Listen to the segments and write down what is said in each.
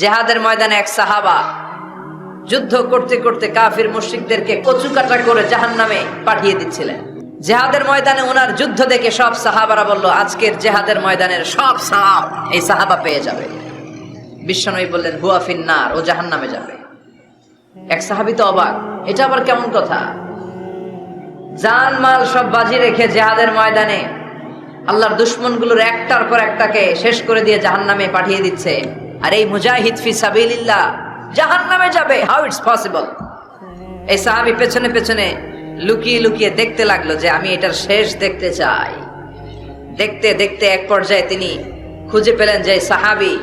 জিহাদের ময়দানে এক সাহাবা যুদ্ধ করতে করতে কাফির মুশরিকদেরকে কচুকাটা করে জাহান্নামে পাঠিয়ে দিচ্ছিলেন। জিহাদের ময়দানে ওনার যুদ্ধ দেখে সব সাহাবারা বলল, আজকের জিহাদের ময়দানের সব সওয়াব এই সাহাবা পেয়ে যাবে। বিশ্বনবী বললেন, হুয়া ফিন্নার, ও জাহান্নামে যাবে। এক সাহাবী তো অবাক, এটা আবার কেমন কথা? জান মাল সব বাজি রেখে জিহাদের ময়দানে আল্লাহর দুশমনগুলোর একটার পর একটাকে শেষ করে দিয়ে জাহান্নামে পাঠিয়ে দিচ্ছে, আর এই মুজাহিদ ফি সাবিলিল্লাহ জাহান্নামে যাবে? How it's possible? এই সাহাবী পেছনে পেছনে লুকিয়ে লুকিয়ে দেখতে লাগলো যে আমি এটার শেষ দেখতে চাই। দেখতে দেখতে এক পর্যায়ে তিনি খুঁজে পেলেন যে সাহাবী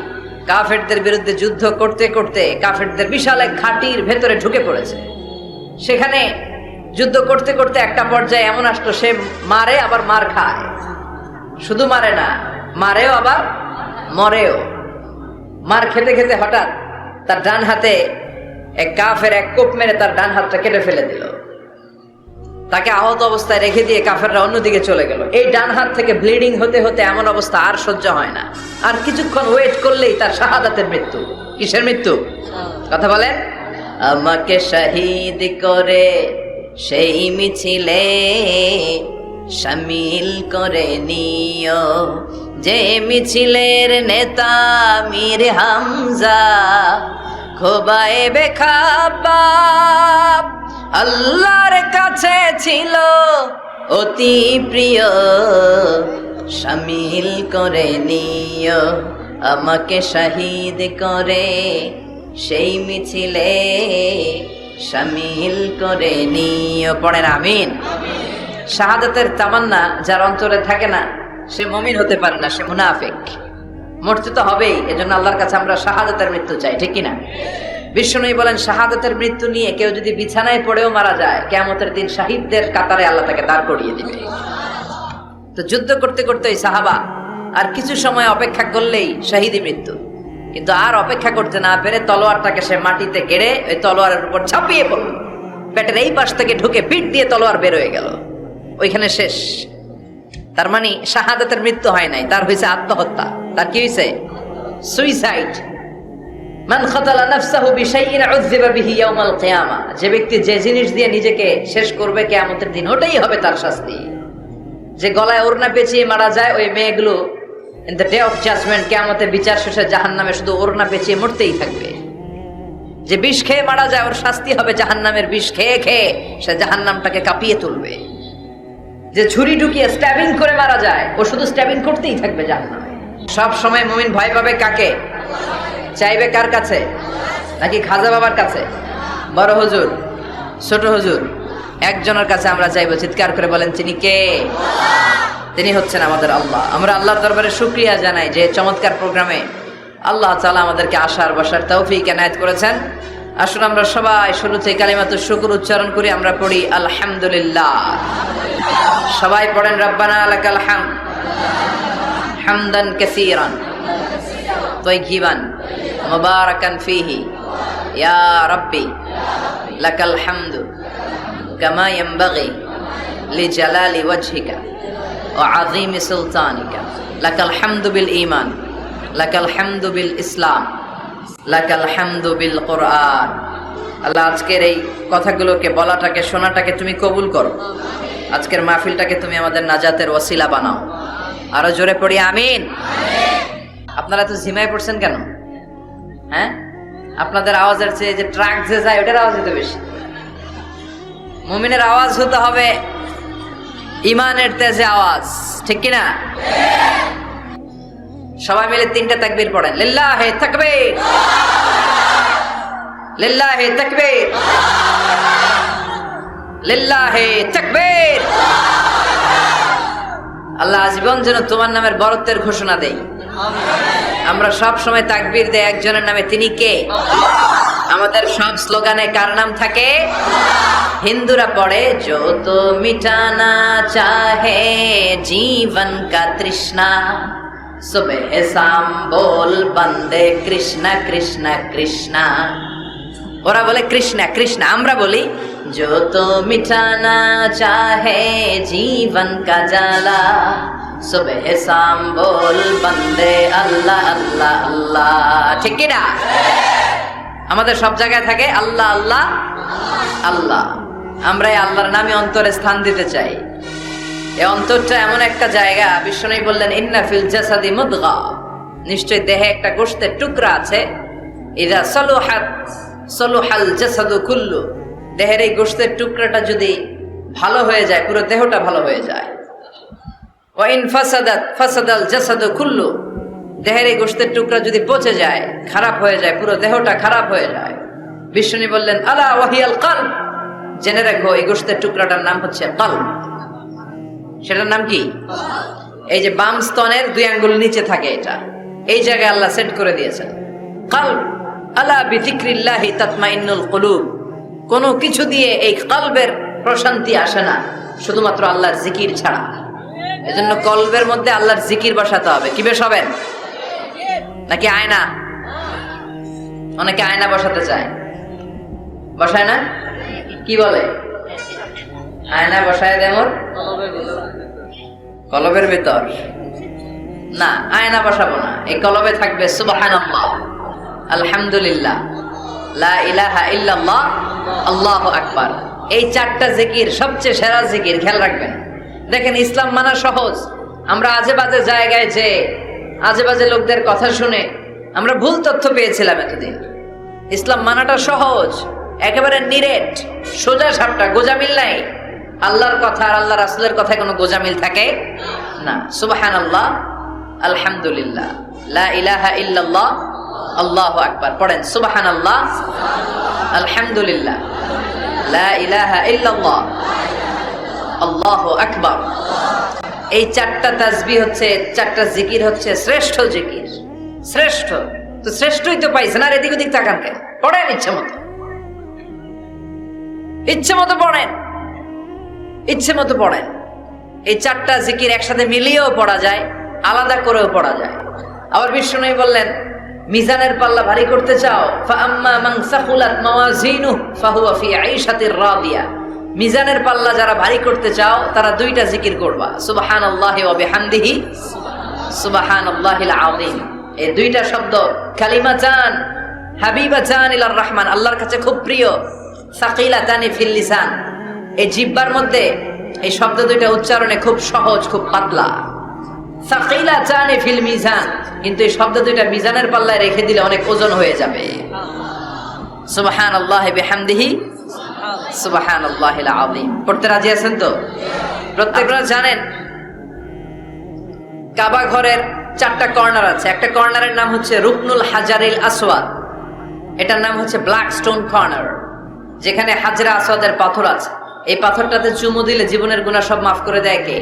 কাফেরদের বিরুদ্ধে যুদ্ধ করতে করতে কাফেরদের বিশাল এক ঘাঁটির ভেতরে ঢুকে পড়েছে। সেখানে যুদ্ধ করতে করতে একটা পর্যায়ে এমন আসলো, সে মারে আবার মার খায়। শুধু মারে না, মারেও আবার মরেও। মার খেতে খেতে হঠাৎ তার ডান হাতে এক কাফের এক কোপ মেরে তার ডান হাতটা কেটে ফেলে দিল। তাকে আহত অবস্থায় রেখে দিয়ে কাফেররা অন্যদিকে চলে গেল। এই ডান হাত থেকে ব্লিডিং হতে হতে এমন অবস্থা আর সহ্য হয় না। আর কিছুক্ষণ ওয়েট করলেই তার শাহাদাতের মৃত্যু। কিসের মৃত্যু? কথা বলেন। আমাকে শহীদ করে সেই মিছিলে শামিল করে নিও, যে মিছিলের নেতা মীর হামজা খোবায়েবে খাব্বাব আল্লাহর কাছে ছিল অতি প্রিয়, শামিল করে নিও আমাকে শহীদ করে সেই মিছিলে শামিল করে নিও। পড়েন আমিন। শাহাদাতের তামান্না যার অন্তরে থাকে না সে মুমিন হতে পারে না, সে মুনাফিক। মরতে তো হবেই, এজন্য আল্লাহর কাছে আমরা শাহাদাতের মৃত্যু চাই, ঠিক কিনা? বিশ্বনবী বলেন, শাহাদাতের মৃত্যু নিয়ে কেউ যদি বিছানায় পড়েও মারা যায়, কিয়ামতের দিন শহীদদের কাতারে আল্লাহ তাকে দাঁড় করিয়ে দিবে। তো যুদ্ধ করতে করতে ওই সাহাবা আর কিছু সময় অপেক্ষা করলেই শহীদি মৃত্যু। কিন্তু আর অপেক্ষা করতে না পেরে তলোয়ারটাকে সে মাটিতে গেড়ে ওই তলোয়ারের উপর ঝাঁপিয়ে পড়ল। পেটের এই পাশ থেকে ঢুকে পিঠ দিয়ে তলোয়ার বের হয়ে গেল, ওইখানে শেষ। তার মানে শাহাদাতের মৃত্যু হয় নাই, তার হয়েছে আত্মহত্যা। তার কি হয়েছে? সুইসাইড। মান খাতালা নাফসাহু বিশাইইন উযযিবা বিহি ইয়াউমাল কিয়ামা। যে ব্যক্তি যে জিনিস দিয়ে নিজেকে শেষ করবে কিয়ামতের দিন, ওটাই হবে তার শাস্তি। যে গলায় ওড়না পেঁচিয়ে মারা যায়, ওই মেয়েগুলো in the day of judgement, কিয়ামতের বিচার শেষে জাহান্নামে শুধু ওড়না পেঁচিয়ে মরতেই থাকবে। যে বিষ খেয়ে মারা যায়, ওর শাস্তি হবে জাহান্নামের বিষ খেয়ে খেয়ে সে জাহান্নামটাকে কাঁপিয়ে তুলবে। যে ছুরি ঢুকিয়ে স্ট্যাবিং করে মারা যায়, ও শুধু স্ট্যাবিং করতেই থাকবে জাহান্নামে। সব সময় মুমিন ভয় পাবে কাকে? চাইবে কার কাছে? নাকি খাজা বাবার কাছে, বড় হুজুর, ছোট হুজুর? একজনের কাছে আমরা চাইবো। চিৎকার করে বলেন, তিনি কে? তিনি হচ্ছেন আমাদের আল্লাহ। আমরা আল্লাহর দরবারে শুকরিয়া জানাই যে চমৎকার প্রোগ্রামে আল্লাহ তাআলা আমাদেরকে আসার বসার তৌফিক এনায়েত করেছেন। আসুন আমরা সবাই শুরুতে কালিমাতুশ শুকর উচ্চারণ করি। আমরা পড়ি আলহামদুলিল্লাহ। সবাই পড়েন, রব্বানা লাকাল হামদ হামদান কাসীরান তাইয়িবান মুবারাকান ফীহি ইয়া রাব্বি লাকাল হামদু কামা ইয়ানবাগি লিজালালি ওয়াজহিকা ওয়া আযীমি সুলতানিকা। লাকাল হামদু বিল ঈমান, লাকাল হামদু বিল ইসলাম, লাকাল হামদু বিল কোরআন। আল্লাহ, আজকের এই কথাগুলোকে, বলাটাকে, শোনাটাকে তুমি কবুল করো। আজকের মাহফিলটাকে তুমি আমাদের নাজাতের ওসিলা বানাও। আরো জোরে পড়ি আমিন। আপনারা তো ঝিমায় পড়ছেন কেন? হ্যাঁ, আপনাদের আওয়াজের চেয়ে যে ট্রাক যে যায় ওটার আওয়াজ হতে বেশি। মুমিনের আওয়াজ হতে হবে ইমানের তেজে আওয়াজ, ঠিক কিনা? সবাই মিলে তিনটা তাকবীর পড়েন। লিল্লাহি তাকবীর, লিল্লাহি তাকবীর, লিল্লাহি তাকবীর। আল্লাহ আজীবন যেন তোমার নামের বরত্বের ঘোষণা দেই। আমরা সব সময় তাকবীর দেই একজনের নামে, তিনি কে? আমাদের সব স্লোগানে কার নাম থাকে? হিন্দুরা পড়ে, जो तो मिटाना चाहे जीवन का तृष्णा, सुबह शाम बोल बंदे कृष्णा कृष्णा कृष्णा। ওরা বলে কৃষ্ণা কৃষ্ণা, আমরা বলি जो तो मिटाना चाहे जीवन का जाला, সুবহে শাম বল বন্দে আল্লাহ আল্লাহ আল্লাহ, ঠিক কি না? আমাদের সব জায়গায় থাকে আল্লাহ আল্লাহ আল্লাহ। আমরা এই আল্লাহর নামে অন্তরে স্থান দিতে চাই। এই অন্তরটা এমন একটা জায়গা, বিশ্বনবী বললেন ইন্না ফিল জাসাদি মুদগা, নিশ্চয় দেহে একটা গোশতের টুকরা আছে, ইযা সলুহাত সলুহাল জাসাদু কুল্লু, দেহের এই গোশতের টুকরাটা যদি ভালো হয়ে যায় পুরো দেহটা ভালো হয়ে যায়। ওয়া ইন ফাসাদাত ফাসাদাল জাসাদু কুল্লু, দেহের এই গোশতের টুকরা যদি পচে যায়, খারাপ হয়ে যায়, পুরো দেহটা খারাপ হয়ে যায়। বিশ্বনবী বললেন আলা ওয়াহিয়াল কলব, জেনে রাখো এই গোশতের টুকরাটার নাম হচ্ছে কলব। সেটার নাম কি? এই যে বাম স্তনের 2 আঙ্গুল নিচে থাকে, এটা এই জায়গায় আল্লাহ সেট করে দিয়েছেন কলব। আলা বিযিকরিল্লাহি তাতমাইন্নুল কুলুব, কোনো কিছু দিয়ে এই কলবের প্রশান্তি আসে না শুধুমাত্র আল্লাহর জিকির ছাড়া। এজন্য কলবের মধ্যে আল্লাহর জিকির বসাতে হবে। কি বসাবেন? নাকি আয়না? অনেকে আয়না বসাতে চায়, বসায় না? কি বলে? আয়না বসায় দেমর কলবের ভিতর। না, আয়না বসাবো না, এই কলবে থাকবে সুবহানাল্লাহ, আলহামদুলিল্লাহ, লা ইলাহা ইল্লাল্লাহ, আল্লাহু আকবার। এই 4টা জিকির সবচেয়ে সেরা জিকির, খেয়াল রাখবেন। দেখেন ইসলাম মানা সহজ, আমরা আজে বাজে জায়গায় যে আজে বাজে লোকদের কথা শুনে আমরা ভুল তথ্য পেয়েছিলাম এতদিন। ইসলাম মানাটা সহজ, একেবারে নিরেট, সোজা সাপটা, গোজামিল নাই। আল্লাহর কথা আর আল্লাহ রাসূলের কথায় কোনো গোজামিল থাকে না। সুবহানাল্লাহ, আলহামদুলিল্লাহ, লা ইলাহা ইল্লাল্লাহ, আল্লাহু আকবার। পড়েন সুবহানাল্লাহ, আলহামদুলিল্লাহ, লা ইলাহা ইল্লাল্লাহ, আল্লাহু আকবার। এই 4টা তাসবিহ হচ্ছে, 4টা জিকির হচ্ছে শ্রেষ্ঠ জিকির। শ্রেষ্ঠ তো শ্রেষ্ঠই তো পাইছেন, আর এদিক ওদিক তাকান কেন? পড়েন ইচ্ছে মতো, ইচ্ছে মতো পড়েন, ইচ্ছে মতো পড়েন। এই 4টা জিকির একসাথে মিলিয়েও পড়া যায়, আলাদা করেও পড়া যায়। আবার বিশ্বনবী বললেন মিজানের পাল্লা ভারী করতে চাও, ফাআম্মা মান সাকুলাত মাওয়াজিনুহু ফাহুয়া ফি আইশাতির রাদিয়া, মিজানের পাল্লা যারা ভারী করতে চাও তারা 2টা জিকির করবা, সুবহানাল্লাহি ওয়া বিহামদিহি সুবহানাল্লাহিল আযীম। এই 2টা শব্দ কালিমাতান হাবিবাতান ইলার রহমান, আল্লাহর কাছে খুব প্রিয়, সাকিলাতানি ফিল লিসান, এই জিহ্বার মধ্যে এই শব্দ 2টা উচ্চারণে খুব সহজ, খুব পাতলা। সাকিলাতানি ফিল মিজান, কিন্তু এই শব্দ 2টা মিজানের পাল্লায় রেখে দিলে অনেক ওজন হয়ে যাবে। সুবহানাল্লাহি বিহামদিহি সুবহানাল্লাহিল আযীম। পড়তে রাজি আছেন তো? প্রত্যেকরা জানেন কাবা ঘরের 4টা কর্নার আছে। একটা কর্নারের নাম হচ্ছে রুকনুল হাজারিল আসওয়াদ, এটার নাম হচ্ছে ব্ল্যাক স্টোন কর্নার, যেখানে হাজরা আসওয়াদের পাথর আছে। এই পাথরটাতে চুমু দিলে জীবনের গুনাহ সব মাফ করে দেয় কে?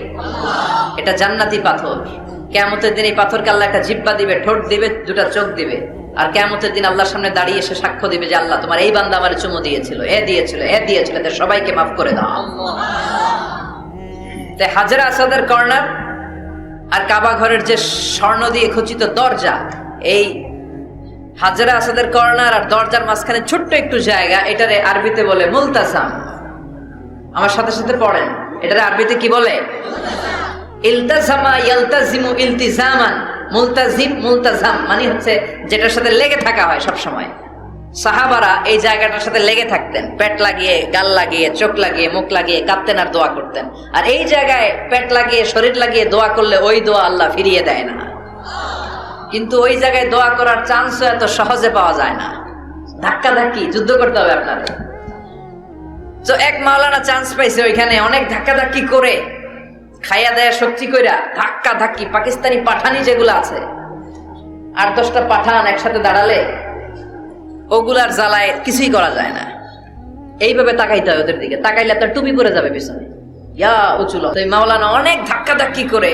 এটা জান্নাতি পাথর। কিয়ামতের দিন এই পাথরকে আল্লাহ একটা জিহ্বা দিবে, ঠোঁট দিবে, 2টা চোখ দিবে, আর কিয়ামতের দিন আল্লাহর সামনে দাঁড়িয়ে এসে সাক্ষ্য দিবে যে আল্লাহ তোমার এই বান্দা আমারে চুমু দিয়েছিল, এ দিয়েছিল, এ দিয়েছিল, এদের সবাইকে মাফ করে দাও। তাই হাজরা আসওয়াদের কর্নার আর কাবা ঘরের যে স্বর্ণ দিয়ে খচিত দরজা, এই হাজরা আসওয়াদের কর্নার আর দরজার মাঝখানে ছোট্ট একটু জায়গা, এটারে আরবিতে বলে মুলতাসাম। আমার সাথে সাথে পড়েন, এটারে আরবিতে কি বলে? ইলতাজামা ইয়ালতাজিমু ইলতিজামান, মুলতাজিম মুলতাজাম মানে হচ্ছে যেটার সাথে লেগে থাকা হয় সব সময়। সাহাবারা এই জায়গাটার সাথে লেগে থাকতেন, পেট লাগিয়ে, গাল লাগিয়ে, চোখ লাগিয়ে, মুখ লাগিয়ে কাঁদতেন আর দোয়া করতেন। আর এই জায়গায় পেট লাগিয়ে, শরীর লাগিয়ে দোয়া করলে ওই দোয়া আল্লাহ ফিরিয়ে দেয় না। কিন্তু ওই জায়গায় দোয়া করার চান্সও এত সহজে পাওয়া যায় না, ধাক্কা ধাক্কি যুদ্ধ করতে হবে আপনাদের। তো এক মাওলানা চান্স পাইছে ওইখানে, অনেক ধাক্কা ধাক্কি করে, খাইয়া দেয়া শক্তি কইরা ধাক্কা ধাক্কি, পাকিস্তানি পাঠানি যেগুলো আছে 8-10টা পাঠান একসাথে দাঁড়ালে ওগুলার জ্বালায় কিছুই করা যায় না। এইভাবে তাকাইতে হয় ওদের দিকে, তাকাইলে তার টুপি পরে যাবে পিছনে, ইয়া উঁচুল। ওই মাওলানা অনেক ধাক্কা ধাক্কি করে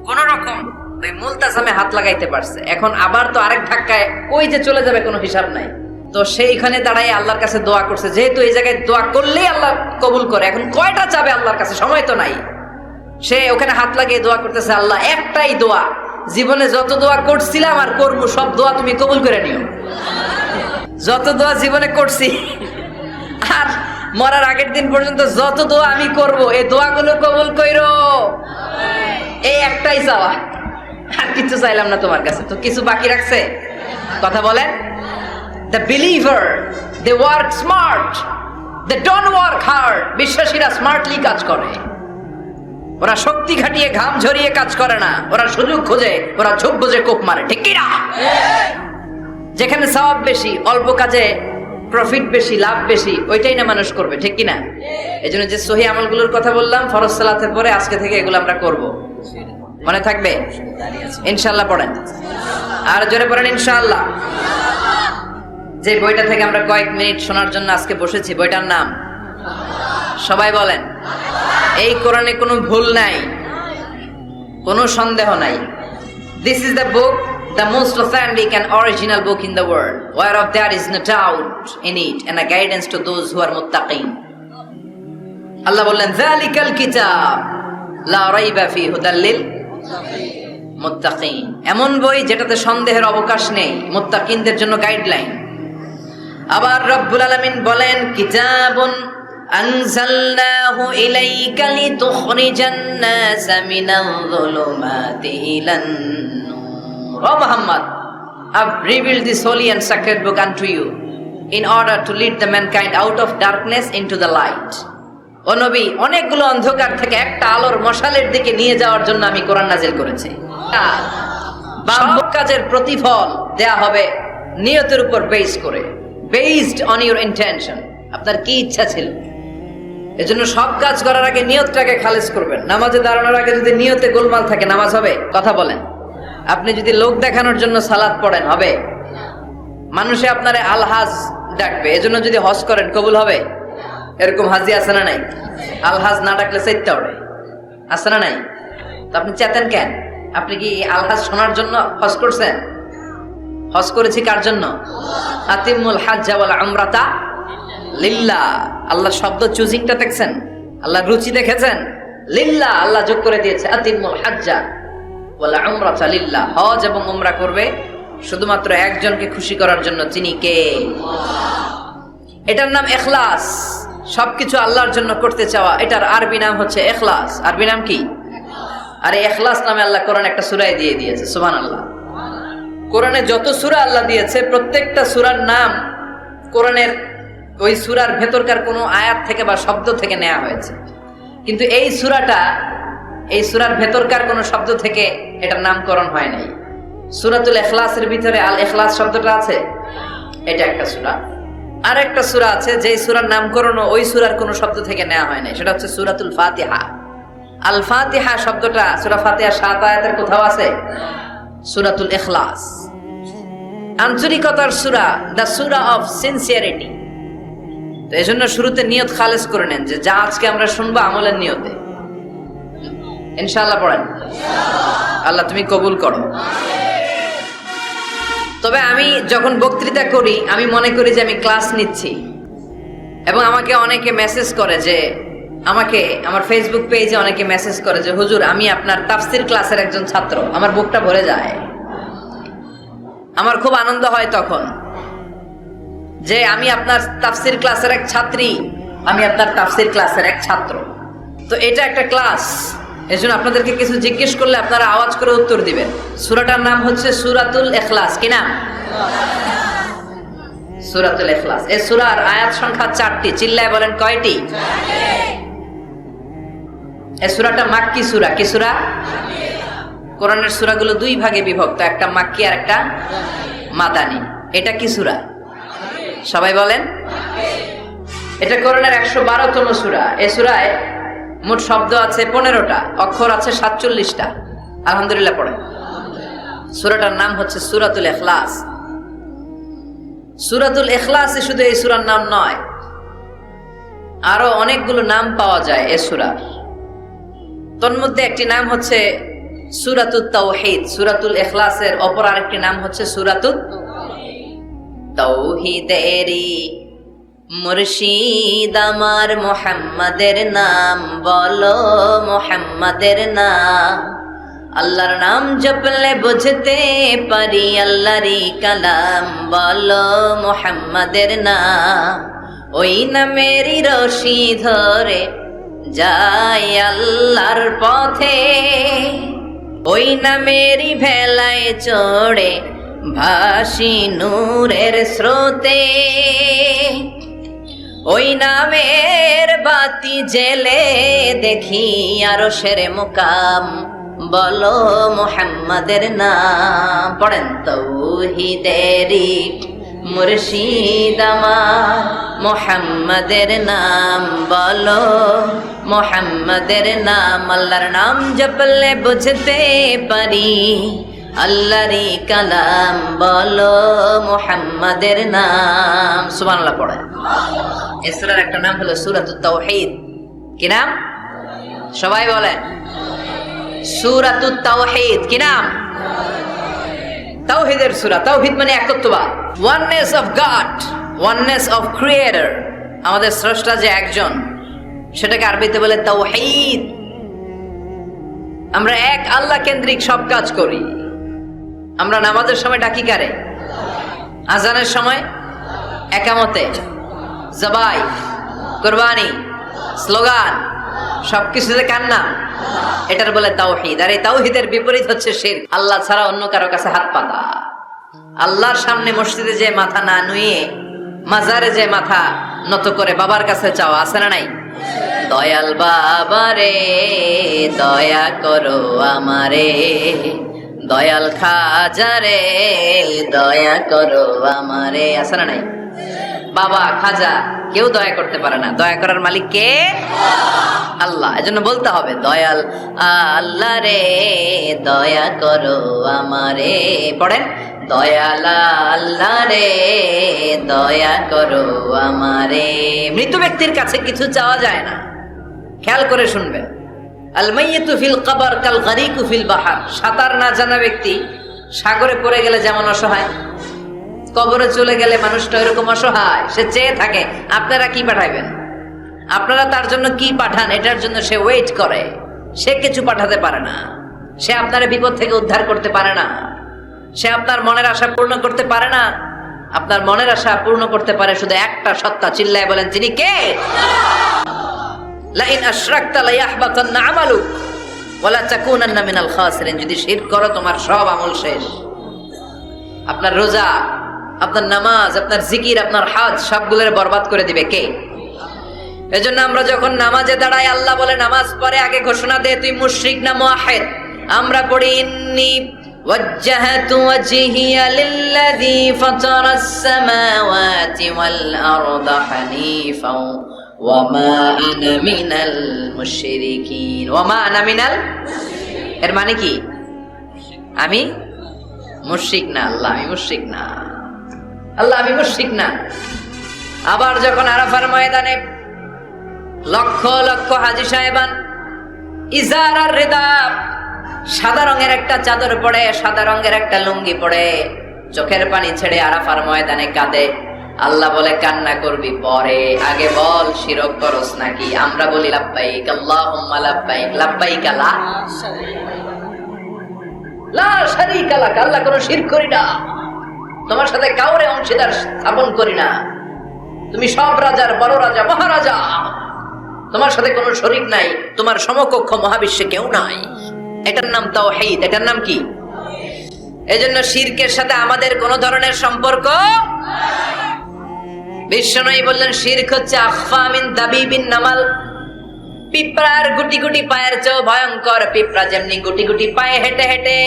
কোন রকম ওই মুলতাজামে হাত লাগাইতে পারছে। এখন আবার তো আরেক ধাক্কায় ওই যে চলে যাবে, কোনো হিসাব নাই। তো সেইখানে দাঁড়াই আল্লাহর কাছে দোয়া করছে, যেহেতু এই জায়গায় দোয়া করলেই আল্লাহ কবুল করে, এখন কয়টা চাবে আল্লাহর কাছে, সময় তো নাই। সে ওখানে হাত লাগিয়ে দোয়া করতেছে, আল্লাহ একটাই দোয়া, জীবনে যত দোয়া করছিলাম আর করবো সব দোয়া তুমি কবুল করে নিও। যত দোয়া জীবনে করছি আর মরার আগের দিন পর্যন্ত যত দোয়া আমি করব, এই দোয়াগুলো কবুল কইরো। এই একটাই চাওয়া, আর কিছু চাইলাম না তোমার কাছে। তো কিছু বাকি রাখছে? কথা বলেন। The believer they work smart, they don't work hard. বিশ্বাসীরা স্মার্টলি কাজ করে, ওরা শক্তি খাটিয়ে ঘাম ঝরিয়ে কাজ করে না, ওরা সুযোগ খোঁজে, ওরা ঝোপ বুঝে কোপ মারে, ঠিক কি না? যেখানে সওয়াব বেশি, অল্প কাজে প্রফিট বেশি, লাভ বেশি, ওইটাই না মানুষ করবে, ঠিক কি না? এই জন্য যে সহি আমলগুলোর কথা বললাম ফরজ সালাতের পরে, আজকে থেকে এগুলো আমরা করব, মনে থাকবে ইনশাআল্লাহ। পড়েন আর জোরে পড়েন ইনশাআল্লাহ। যে বইটা থেকে আমরা কয়েক মিনিট শোনার জন্য আজকে বসেছি, বইটার নাম সবাই বলেন। এই কোরআনে কোনো ভুল নাই, কোনো সন্দেহ নাই। This is the book, the most authentic and original book in the world, whereof there is no doubt in it, and a guidance to those who are muttaqin. আল্লাহ বললেন যালিকাল কিতাব লা রাইবা ফি হুদাল লিল মুত্তাকিন। এমন বই যেটাতে সন্দেহের অবকাশ নেই, মুত্তাকিনদের জন্য গাইডলাইন। আবার রব্বুল আলামিন বলেন কিতাবুন আনজালনাহু ইলাইকা লিতুখরিজান নাসা মিনাল যুলুমাতি ইলান নূর। ও Muhammad, I've revealed this holy and sacred book unto you in order to lead the mankind out of darkness into the light. ও নবী, অনেকগুলো অন্ধকার থেকে একটা আলোর মশালের দিকে নিয়ে যাওয়ার জন্য আমি কোরআন নাজিল করেছি। সব কাজের প্রতিফল দেয়া হবে নিয়তের উপর বেস করে, বেসড অন ইউর ইন্টেনশন। আপনার কি ইচ্ছা ছিল, এজন্য সব কাজ করার আগে নিয়তটাকে খালেজ করবেন। নামাজে দাঁড়ানোর আগে যদি নিয়তে গোলমাল থাকে, নামাজ হবে? কথা বলেন। আপনি যদি লোক দেখানোর জন্য সালাত পড়েন, হবে? মানুষে আপনারে আলহাজ ডাকবে, এজন্য যদি হজ করেন, কবুল হবে? এরকম হাজি আছে না নাই? আলহাজ না ডাকলে চাইতে ওঠে, আছে না নাই? তো আপনি চেতেন কেন? আপনি কি আলহাজ শোনার জন্য হজ করছেন? হজ করেছি কার জন্য? আতিমুল হাজ্জা ওয়াল উমরাতা লিল্লাহ। আল্লাহ শব্দ চুজিংটা দেখছেন? আল্লাহ রুচি দেখেছেন? লিল্লাহ, আল্লাহ যোগ করে দিয়েছে আতিমুল হাজ্জা ওয়াল উমরাতা লিল্লাহ। হজ এবং উমরা করবে শুধুমাত্র একজনকে খুশি করার জন্য, যিনি কে? এটার নাম ইখলাস। সবকিছু আল্লাহর জন্য করতে চাওয়া, এটার আরবি নাম হচ্ছে ইখলাস। আরবি নাম কি? আরে ইখলাস নামে আল্লাহ কোরআন একটা সূরায় দিয়ে দিয়েছে, সুবহানাল্লাহ। কোরআনে যত সূরা আল্লাহ দিয়েছে, প্রত্যেকটা সূরার নাম কোরআনের ওই সূরার ভেতরকার কোনো আয়াত থেকে বা শব্দ থেকে নেওয়া হয়েছে। কিন্তু এই সূরাটা, এই সূরার ভেতরকার কোনো শব্দ থেকে এটার নামকরণ হয় নাই। সূরাতুল ইখলাসের ভিতরে আল ইখলাস শব্দটা আছে, এটা একটা সূরা। আর একটা সূরা আছে যে সূরার নামকরণ ওই সূরার কোনো শব্দ থেকে নেওয়া হয় নাই, সেটা হচ্ছে সূরাতুল ফাতিহা। আল ফাতিহা শব্দটা সূরা ফাতিহা 7 আয়াতের কোথাও আছে? সূরাতুল ইখলাস আন্তরিকতার সূরা, দ্য সূরা অফ সিনসিয়ারিটি। তো এজন্য শুরুতে নিয়ত খালেজ করে নেন যে যা আজকে আমরা শুনবো আমলের নিয়তে, ইনশাআল্লাহ। পড়েন আল্লাহ তুমি কবুল করো। তবে আমি যখন বক্তৃতা করি, আমি মনে করি যে আমি ক্লাস নিচ্ছি, এবং আমাকে অনেকে মেসেজ করে যে, আমাকে আমার ফেসবুক পেজে অনেকে মেসেজ করে যে হুজুর আমি আপনার তাফসির ক্লাসের একজন ছাত্র। আমার বুকটা ভরে যায়, আমার খুব আনন্দ হয় তখন যে আমি আপনার তাফসির ক্লাসের এক ছাত্রী, আমি আপনার তাফসির ক্লাসের এক ছাত্র। তো এটা একটা ক্লাস, এজন্য আপনাদেরকে কিছু জিজ্ঞেস করলে আপনারা আওয়াজ করে উত্তর দিবেন। সূরাটার নাম হচ্ছে সূরাতুল ইখলাস। কি নাম? সূরাতুল ইখলাস। এই সূরার আয়াত সংখ্যা 4টি। চিল্লায় বলেন কয়টি? এই সূরাটা মাক্কি সূরা। কি সূরা? কোরআনের সূরাগুলো দুই ভাগে বিভক্ত, একটা মাক্কি আর একটা মাদানী। এটা কি সূরা? সবাই বলেন। এটা কোরআনের 112তম সূরা। এই সূরায় মোট শব্দ আছে 15টা, অক্ষর আছে 47টা। আলহামদুলিল্লাহ পড়েন। সূরাটার নাম হচ্ছে সূরাতুল ইখলাস। সূরাতুল ইখলাসে শুধু এই সূরার নাম নয়, আরো অনেকগুলো নাম পাওয়া যায় এই সূরার। তন্মধ্যে একটি নাম হচ্ছে সূরাতুত তাওহীদ। সূরাতুল ইখলাসের অপর আরেকটি নাম হচ্ছে সূরাতুত তাওহীদেরই মুর্শিদ আমার মুহাম্মাদের নাম বলো, মুহাম্মাদের নাম। আল্লাহর নাম জপলে বুঝতে পারি আল্লাহরই কালাম বলো, মুহাম্মাদের নাম। ওই নামেরই রশি ধরে যাই আল্লাহর পথে, ওই নামেরই ভেলায় চড়ে ভাসি নূরের স্রোতে, ওই নামের বাতি জেলে দেখি আরশের মুকাম, বলো মুহাম্মাদের নাম। পড়েন তাওহীদেরই মুর্শিদ আমার, মুহাম্মাদের নাম বলো, মুহাম্মাদের নাম। আল্লাহর নাম জপলে বুঝতে পারি আল্লাহরই কালাম, বলো মুহাম্মাদের নাম। সুবহানাল্লাহ পড়েন। এই সূরার একটা নাম হলো সূরাতুত তাওহীদ। কি নাম? সবাই বলেন। সূরাতুত তাওহীদ। কি নাম? তাওহীদের সূরা। তাওহীদ মানে একত্ববাদ, oneness of God, oneness of creator. আমাদের স্রষ্টা যে একজন, সেটাকে আরবিতে বলে তাওহীদ। আমরা এক আল্লাহ কেন্দ্রিক সব কাজ করি। আমরা নামাজের সময় ডাকি কারে? আজানের সময়, একামতে, জবাই, কুরবানি, স্লোগান, সবকিছুতে কার নাম? এটার বলে তাওহীদ। আর এই তাওহীদের বিপরীত হচ্ছে শিরক। আল্লাহ ছাড়া অন্য কারো কাছে হাত পাতা। আল্লাহর সামনে মসজিদে যে মাথা না নুয়ে মাজারে যে মাথা নত করে বাবার কাছে চাওয়া, আছে না নাই? দয়াল বাবা রে দয়া করো আমারে, দয়াল খাজা রে দয়া করো আমারে, আছে না নাই? বাবা খাজা কেউ দয়া করতে পারে না, দয়া করার মালিক কে? আল্লাহ। এজন্য বলতে হবে দয়াল আল্লাহ রে দয়া করো আমারে। পড়েন, দয়াল আল্লাহ রে দয়া করো আমারে। মৃত ব্যক্তির কাছে কিছু চাওয়া যায় না। খেয়াল করে শুনবেন, আল মাইয়িতু ফিল কবর কাল গরিকু ফিল বাহর। সাঁতার না জানা ব্যক্তি সাগরে পড়ে গেলে যেমন অসহায়, কবরে চলে গেলে মানুষটা এরকম অসহায়, সে চেয়ে থাকে আপনারা কি পাঠাইবেন, আপনারা তার জন্য কি পাঠান, এটার জন্য সে ওয়েট করে। সে কিছু পাঠাতে পারে না, সে আপনার বিপদ থেকে উদ্ধার করতে পারে না, সে আপনার মনের আশা পূর্ণ করতে পারে না। আপনার মনের আশা পূর্ণ করতে পারে শুধু একটা সত্তা। চিল্লায় বলেন, তিনি কে? লা ইন আশরাকতা লা ইয়াহবাতান্না আমালুক ওয়া লা তাকুনান্না মিনাল খাসিরিন। যদি শিরক করো তোমার সব আমল শেষ। আপনার রোজা, আপনার নামাজ, আপনার জিকির, আপনার হজ সবগুলোর বরবাদ করে দিবে কে? এজন্য আমরা যখন নামাজে দাঁড়াই, আল্লাহ বলে নামাজ পড়ে আগে ঘোষণা দে তুই মুশরিক না মুওয়াহিদ। আমরা পড়ি ইন্নী ওয়াজ্জাহতু ওয়াজহিয়া লিল্লাযী ফাতারাস সামাওয়াতি ওয়াল আরদা হানিফাও ওয়া মা আনা মিনাল মুশরিকিন। ওয়া মা আনা মিনাল, এর মানে কি? আমি মুশরিক না। আল্লাহ আমি মুশরিক না, আল্লাহ আমি মুশরিক না। আবার যখন আরাফার ময়দানে লক্ষ লক্ষ হাজী সাহেবান ইজার আর রিদা, সাদা রঙের একটা চাদর পরে, সাদা রঙের একটা লুঙ্গি পরে, চোখের পানি ছেড়ে আরাফার ময়দানে কাঁদে। আল্লাহ বলে কান্না করবি পরে, আগে বল শিরক করস নাকি? আমরা বলি লাব্বাইক আল্লাহুম্মা লাব্বাইক, লাব্বাইক লা শারীকা লাক। আল্লাহ কোনো শিরক করি না, তোমার সাথে কাউরে অংশীদার স্থাপন করি না, তুমি সব রাজার বড় রাজা, মহারাজা, তোমার সাথে কোনো শরীক নাই, তোমার সমকক্ষ মহাবিশ্বে কেউ নাই। এটার নাম তাওহীদ। এটার নাম কি? এজন্য শিরকের সাথে আমাদের কোনো ধরনের সম্পর্ক। বিশ্বনবী বললেন শিরক হচ্ছে আখফা মিন দাবিবিন নামাল। পিঁপড়ার গুটি গুটি পায়ের চেয়েও ভয়ঙ্কর। পিঁপড়া যেমনি গুটি গুটি পায়ে হেঁটে হেঁটে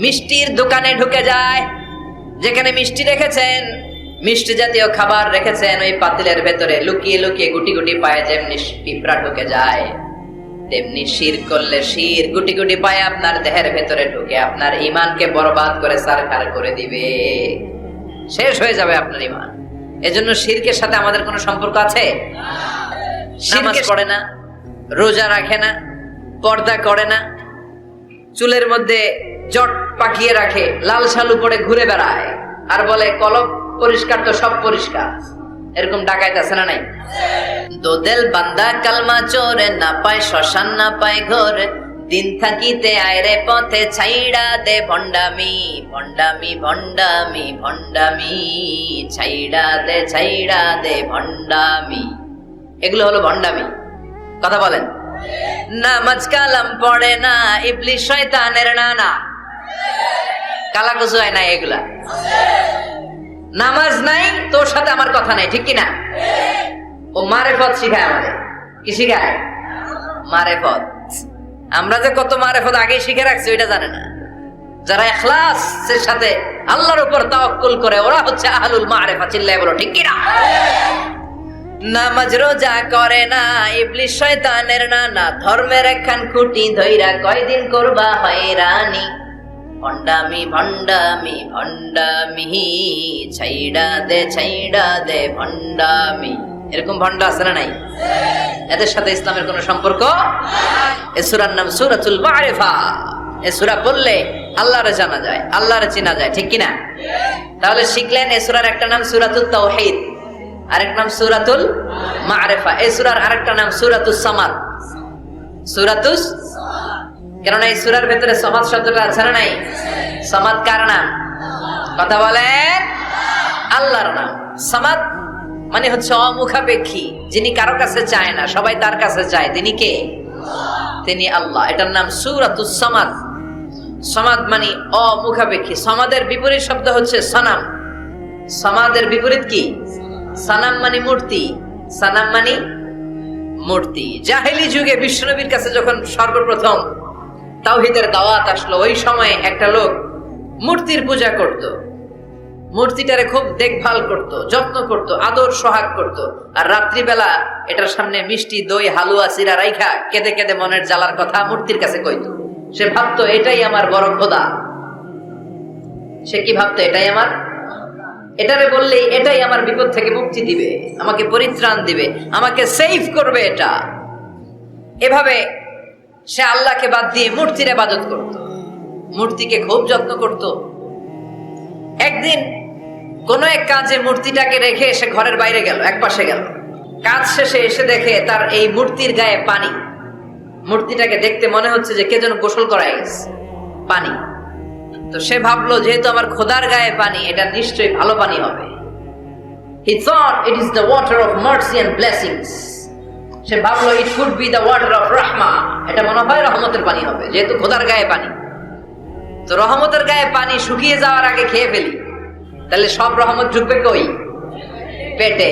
মিষ্টির দোকানে ঢুকে যায়, যেখানে মিষ্টি রেখেছেন, মিষ্টি জাতীয় খাবার রেখেছেন, ওই পাতিলের ভেতরে লুকিয়ে লুকিয়ে গুটি গুটি পায়ে যেমনি পিঁপড়া ঢুকে যায়, তেমনি শিরক করলে শির গুটি গুটি পায়ে আপনার দেহের ভেতরে ঢুকে আপনার ঈমানকে বরবাদ করে সারখার করে দিবে, শেষ হয়ে যাবে আপনার ঈমান। এজন্য শিরকের সাথে আমাদের কোনো সম্পর্ক আছে? নামাজ পড়ে না, রোজা রাখে না, পর্দা করে না, চুলের মধ্যে জট পাকিয়ে রাখে, লাল শালু পরে ঘুরে বেড়ায়, আর বলে কলব পরিষ্কার তো সব পরিষ্কার। এরকম ডাকাইত আছে না নাই? দোদেল বান্দা কালমা চোরে, না পায় শ্মশান না পায় ঘর, দিন থাকিতে আয়রে পথে ছাইড়া দে ভণ্ডামি, ভণ্ডামি ভণ্ডামি ভণ্ডামি, ছাইড়া দে ভণ্ডামি। এগুলো হলো ভণ্ডামি। কথা বলেন। নামাজ কালাম পড়ে না, ইবলিস শয়তানের নানা। কালা কুজু হয় না এগুলা। নামাজ নাই, তোর সাথে আমার কথা নাই, ঠিক কিনা? ও মারেফত শিখায় আমাদের। কি শিখায়? মারেফত। আমরা যে কত মারেফত আগে শিখে রাখছি ওইটা জানে না। যারা ইখলাসের সাথে আল্লাহর উপর তাওয়াক্কুল করে ওরা হচ্ছে আহলুল মারেফা। চিল্লায় বলো ঠিক কিনা? নামাজ রোজা করে না, ইবলিস শয়তানের নানা। ধর্মের একখান খুঁটি ধইরা কয়দিন করবা হয়রানি। ভণ্ডামি ভণ্ডামি ভণ্ডামি, ছাইড়া দে ভণ্ডামি। এরকম ভণ্ড আছে না নাই? এদের সাথে ইসলামের কোন সম্পর্ক? এই সূরার নাম সূরাতুল মারিফা। এই সূরা পড়লে আল্লাহরে জানা যায়, আল্লাহরে চেনা যায়, ঠিক কিনা? তাহলে শিখলেন এই সূরার একটা নাম সূরাতুত তাওহীদ, আরেক নাম সূরাতুল মারিফা। এই সূরার আরেকটা নাম সূরাতুস সামাদ। সূরাতুস, কেননা এই সূরার ভেতরে সামাদ শব্দটা আছে না নাই? সামাদ কার নাম? কথা বলেন। আল্লাহর নাম। সামাদ মানে হচ্ছে অমুখাপেক্ষী, যিনি কারো কাছে চায় না, সবাই তার কাছে চায়। তিনি কে? তিনি আল্লাহ। এটার নাম সূরাতুস সামাদ। সামাদ মানে অমুখাপেক্ষী। সামাদের বিপরীত শব্দ হচ্ছে সানাম। সামাদের বিপরীত কি? সানাম মানে মূর্তি। সানাম মানে মূর্তি। জাহেলি যুগে বিশ্বনবীর কাছে যখন সর্বপ্রথম তাওহীদের দাওয়াত আসলো, ওই সময় একটা লোক মূর্তির পূজা করত। মূর্তিটারে খুব দেখভাল করত, যত্ন করত, আদর সোহাগ করত। আর রাত্রিবেলা এটার সামনে মিষ্টি দই হালুয়া চিরা রাইখা কেঁদে কেঁদে মনের জ্বালার কথা মূর্তির কাছে কইত। সে ভাবতো এটাই আমার বড় খোদা। সে কি ভাবতো? এটাই আমার, এটারে বললেই এটাই আমার বিপদ থেকে মুক্তি দিবে, আমাকে পরিত্রাণ দিবে, আমাকে সেভ করবে এটা। এভাবে সে আল্লাহকে বাদ দিয়ে মূর্তির ইবাদত করত, মূর্তিকে খুব যত্ন করত। একদিন কোন এক কাজে মূর্তিটাকে রেখে সে ঘরের বাইরে গেল, এক পাশে গেল। কাজ শেষে এসে দেখে তার এই মূর্তির গায়ে পানি। মূর্তিটাকে দেখতে মনে হচ্ছে যে কে যেন গোসল করায় গেছে, পানি। তো সে ভাবলো যেহেতু আমার খোদার গায়ে পানি, এটা নিশ্চয়ই ভালো পানি হবে। He thought it is the water of mercy and blessings. সে ভাবলো it could be the water of rahma. এটা মনে হয় রহমতের পানি হবে, যেহেতু খোদার গায়ে পানি। তো রহমতের গায়ে পানি শুকিয়ে যাওয়ার আগে খেয়ে ফেলি, তাহলে সব রহমত ঢুকবে কই? পেটে।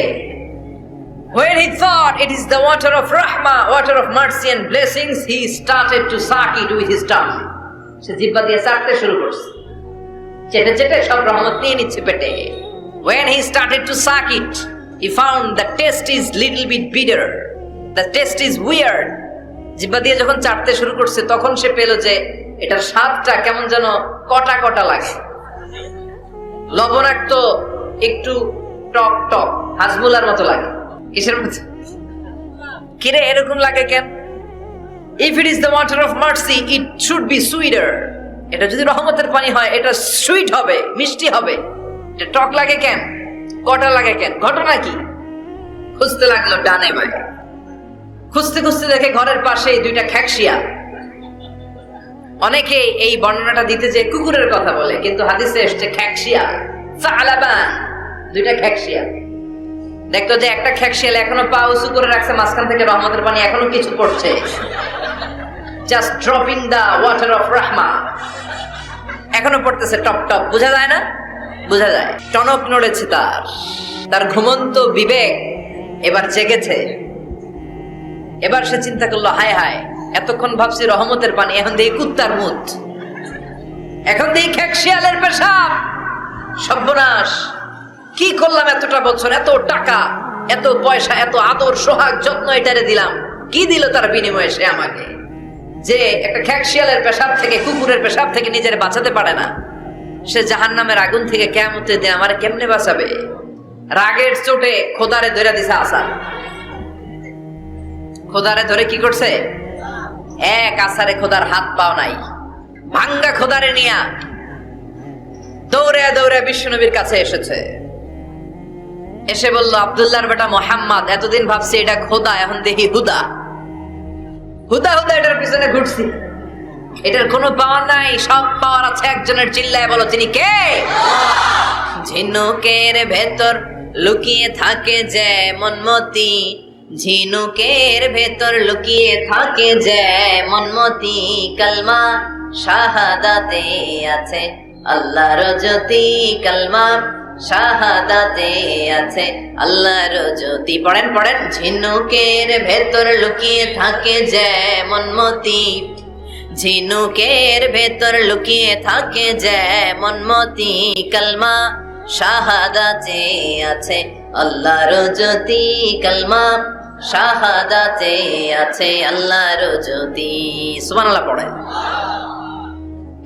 When he thought it is the water of rahma, water of mercy and blessings, he started to suck it with his tongue. সে জিহ্বা দিয়ে চাটতে শুরু করছে, চেটে চেটে সব রহমত নিয়ে নিচ্ছে পেটে। When he started to suck it, he found the taste is little bit bitter. The taste is weird. জিহ্বা দিয়ে যখন চাটতে শুরু করছে তখন সে পেল যে এটার স্বাদটা কেমন যেন কটা কটা লাগে, লবণাক্ত, একটু টক টক, হাজমুলার মতো লাগে। কিসের মতো? কিরে এরকম লাগে কেন? If it is the water of mercy, it should be sweeter. এটা যদি রহমতের পানি হয় এটা সুইট হবে, মিষ্টি হবে। এটা টক লাগে কেন? কটা লাগে কেন? ঘটনা কি? খুঁজতে লাগলো ডানে বায়ে। খুঁজতে খুঁজতে দেখে ঘরের পাশেই দুইটা খ্যাকশিয়া। অনেকে এই বর্ণনাটা দিতে যে কুকুরের কথা বলে, কিন্তু হাদিসে এসেছে খ্যাকশিয়া, সালাবান, দুইটা খ্যাকশিয়া। দেখতো যে একটা খ্যাকশিয়াল এখনো পা উঁচু করে রাখছে, মাঝখান থেকে রহমতের পানি এখনো কিছু পড়ছে। Just dropping the water of রাহমা, এখনো পড়তেছে টপ টপ। বোঝা যায় না? বোঝা যায়। টনক নড়েছে তার, তার ঘুমন্ত বিবেক এবার জেগেছে। এবার সে চিন্তা করলো, হায় হায়, এতক্ষণ ভাবছি রহমতের পানি, এখন দেখি কুত্তার মুত, এখন দেখি খ্যাকশিয়ালের পেশাব। সর্বনাশ, কি করলাম এতটা বছর, এত টাকা, এত পয়সা, এত আদর সোহাগ যত্ন এটারে দিলাম, কি দিল তার বিনিময়ে সে আমাকে? যে একটা খ্যাকশিয়ালের পেশাব থেকে, কুকুরের পেশাব থেকে নিজের বাঁচাতে পারে না, সে জাহান্নামের আগুন থেকে কিয়ামতের দিন আমারে কেমনে বাঁচাবে? রাগের চোটে খোদারে ধরে দিছে আসার। খোদারে ধরে কি করছে? এক আসারে খোদার হাত পাও নাই, ভাঙ্গা খোদারে নিয়া দৌড়ে দৌড়ে বিশ্বনবীর কাছে এসেছে। এসে বলল, আব্দুল্লাহর বেটা মোহাম্মদ, এতদিন ভাবছি এটা খোদা, এখন দেখি হুদা। হুদা হুদা এটার পিছনে ঘুরছি, এটার কোনো পাওয়ার নাই, সব পাওয়ার আছে একজনের। চিল্লায় বলো, তিনি কে? ঝিনুকের ভেতর লুকিয়ে থাকে যেমন মতি, ঝিনুকের ভেতর লুকিয়ে থাকে যেমন মতি, কালমা শাহাদাতে আছে আল্লাহর জ্যোতি, কালমা শাহাদাতে আছে আল্লাহর জ্যোতি। পড়েন পড়েন। ঝিনুকের ভেতর লুকিয়ে থাকে যেমন মতি, ঝিনুকের ভেতর লুকিয়ে থাকে যেমন মতি, কালমা শাহাদাতে আছে আল্লাহর জ্যোতি, কালমা শাহাদাতে আছে আল্লাহর জ্যোতি। সুবহানাল্লাহ পড়ে।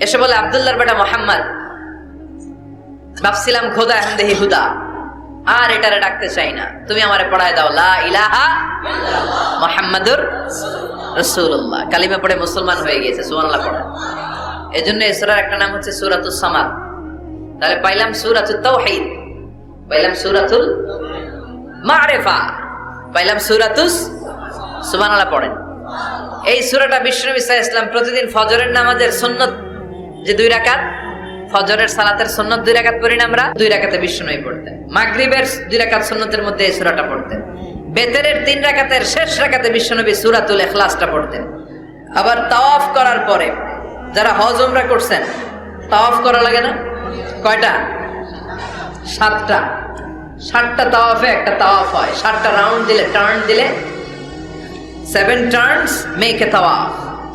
এসে বলে আব্দুল্লাহর বেটা মোহাম্মদ, ভাবছিলাম খোদা এখন দেখি হুদা, আর এটারে ডাকতে চাই না, তুমি আমারে পড়ায় দাও লা ইলাহা মুহাম্মাদুর রাসূলুল্লাহ। কালিমা পড়ে মুসলমান হয়ে গেছে। সুবহানাল্লাহ পড়ে। এজন্য এই সূরার একটা নাম হচ্ছে সূরাতুস সামাদ। তাহলে পাইলাম সূরাতুত তাওহীদ, পাইলাম সূরাতুল মারিফা, পাইলাম সূরাতুস। সুবহানাল্লাহ পড়েন। এই সূরাটা বিশ্বনবী সাল্লাল্লাহু আলাইহি ওয়াসাল্লাম প্রতিদিন ফজরের নামাজের সুন্নাত যে 2 রাকাত, ফজরের সালাতের সুন্নাত 2 রাকাত পড়ি না আমরা, 2 রাকাতে বিশ্বনবী পড়তেন। মাগরিবের 2 রাকাত সুন্নাতের মধ্যে এই সূরাটা পড়তেন। বেতেরের 3 রাকাতের শেষ রাকাতে বিশ্বনবী সূরাতুল ইখলাসটা পড়তেন। আবার তাওয়াফ করার পরে যারা হজ উমরা করছেন, তাওয়াফ করা লাগে না? কয়টা? 7টা। 7টা তাওয়াফে একটা তাওয়াফ হয়। 7টা রাউন্ড দিলে, টার্ন দিলে 7 টার্নস মেক এ তাওয়াফ।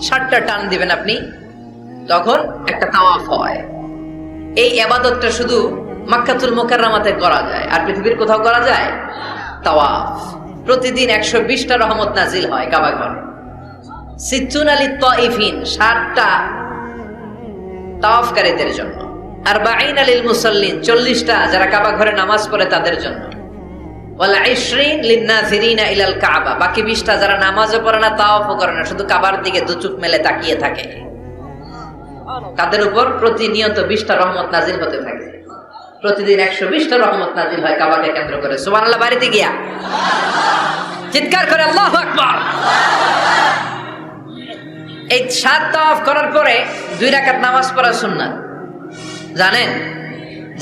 7টা টার্ন দিবেন আপনি, তখন একটা তাওয়াফ হয়। এই ইবাদতটা শুধু মক্কাতুল মুকাররমাতে করা যায়, আর পৃথিবীর কোথাও করা যায়? তাওয়াফ। প্রতিদিন 120টা রহমত নাজিল হয় কাবা ঘরে। সিত্তুন লিত তাইফিন, 60টা তাওয়াফকারীদের জন্য। 40 লিল মুসাল্লিন, 40টা যারা কাবা ঘরে নামাজ পড়ে তাদের জন্য। ওয়াল 20 লিন নাযিরিনা ইলাল কাবা, বাকি 20টা যারা নামাজও পড়ে না, তাওয়াফও করে না, শুধু কাবার দিকে দু চোখ মেলে তাকিয়ে থাকে, তাদের উপর প্রতিনিয়ত 20টা রহমত নাজিল হতে থাকে। প্রতিদিন 120টা রহমত নাজিল হয় কাবাকে কেন্দ্র করে। সুবহানাল্লাহ। বাড়িতে গিয়া চিৎকার করে আল্লাহু আকবার। এই 7 তাওয়াফ করার পরে 2 রাকাত নামাজ পড়া সুন্নাত। জানেন?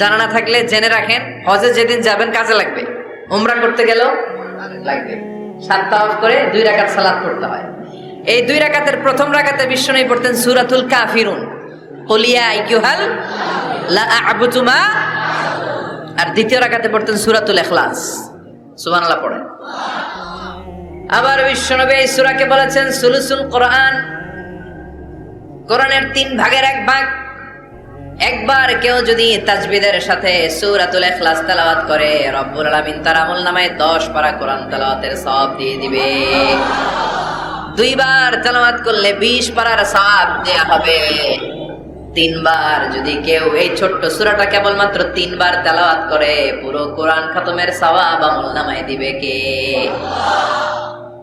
জানা না থাকলে জেনে রাখেন, হজে যেদিন যাবেন কাজে লাগবে, উমরা করতে গেলেও লাগবে। 7 তাওয়াফ করে 2 রাকাত সালাত পড়তে হয়। এই 2 রাকাতের প্রথম রাকাতে বিশ্বনবী পড়তেন সূরাতুল কাফিরুন, কুল ইয়া আইয়ুহাল লা আ'বুদু মা, আর দ্বিতীয় রাকাতে পড়তেন সূরাতুল ইখলাস। সুবহানাল্লাহ পড়ে। আবার বিশ্বনবী এই সূরাকে বলেছেন সুলুসুল কোরআন, কোরআনের 3 ভাগের 1 ভাগ। একবার কেউ যদি তাজবিদের সাথে সূরাতুল ইখলাস তেলাওয়াত করে, রব্বুল আলামিন তার আমলনামায় 10 পারা কোরআন তেলাওয়াতের সওয়াব দিয়ে দিবে। 2 বার তেলাওয়াত করলে 20 পারার সওয়াব দেয়া হবে। 3 বার যদি কেউ এই ছোট্ট সূরাটা কেবলমাত্র 3 বার তেলাওয়াত করে, পুরো কোরআন খতমের সওয়াব আমলনামায় দিবে কে?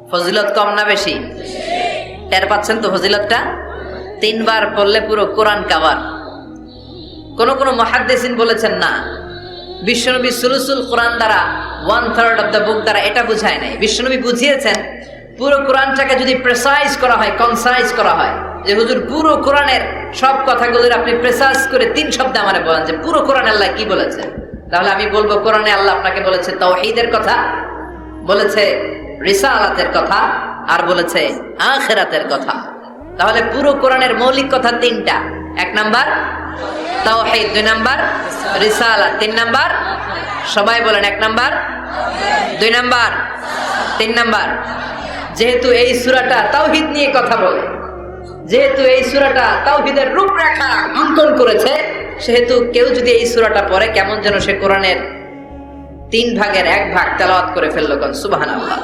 ফজিলত কম না বেশি? টের পাচ্ছেন তো ফজিলতটা? 3 বার পড়লে পুরো কোরআন কভার। কোন কোন মুহাদ্দিসিন বলেছেন না, বিশ্বনবী সুলুসুল কোরআন দ্বারা 1/3 অফ দ্য বুক দ্বারা এটা বুঝায় নাই। বিশ্বনবী বুঝিয়েছেন পুরো কোরআনটাকে যদি প্রেসাইজ করা হয়, কনসাইজ করা হয়, যে হুজুর পুরো কোরআনের সব কথাগুলোর আপনি প্রেসাইজ করে 3 শব্দে আমারে বলেন যে পুরো কোরআন আল্লাহ কি বলেছে, তাহলে আমি বলবো কোরআনে আল্লাহ আপনাকে বলেছে তাওহীদের কথা, বলেছে রিসালাতের কথা, আর বলেছে আখিরাতের কথা। তাহলে পুরো কোরআনের মৌলিক কথা 3টা। 1 নাম্বার তাওহীদ, 2 নাম্বার রিসালাত, 3 নাম্বার সবাই বলেন 1 নাম্বার, 2 নাম্বার, 3 নাম্বার। যেহেতু এই সূরাটা তাওহীদ নিয়ে কথা বলে, যেহেতু এই সূরাটা তাওহীদের রূপরেখা অঙ্কন করেছে, সেহেতু কেউ যদি এই সূরাটা পড়ে কেমন যেন সে কোরআনের 3 ভাগের 1 ভাগ তেলাওয়াত করে ফেললো। সুবহানাল্লাহ।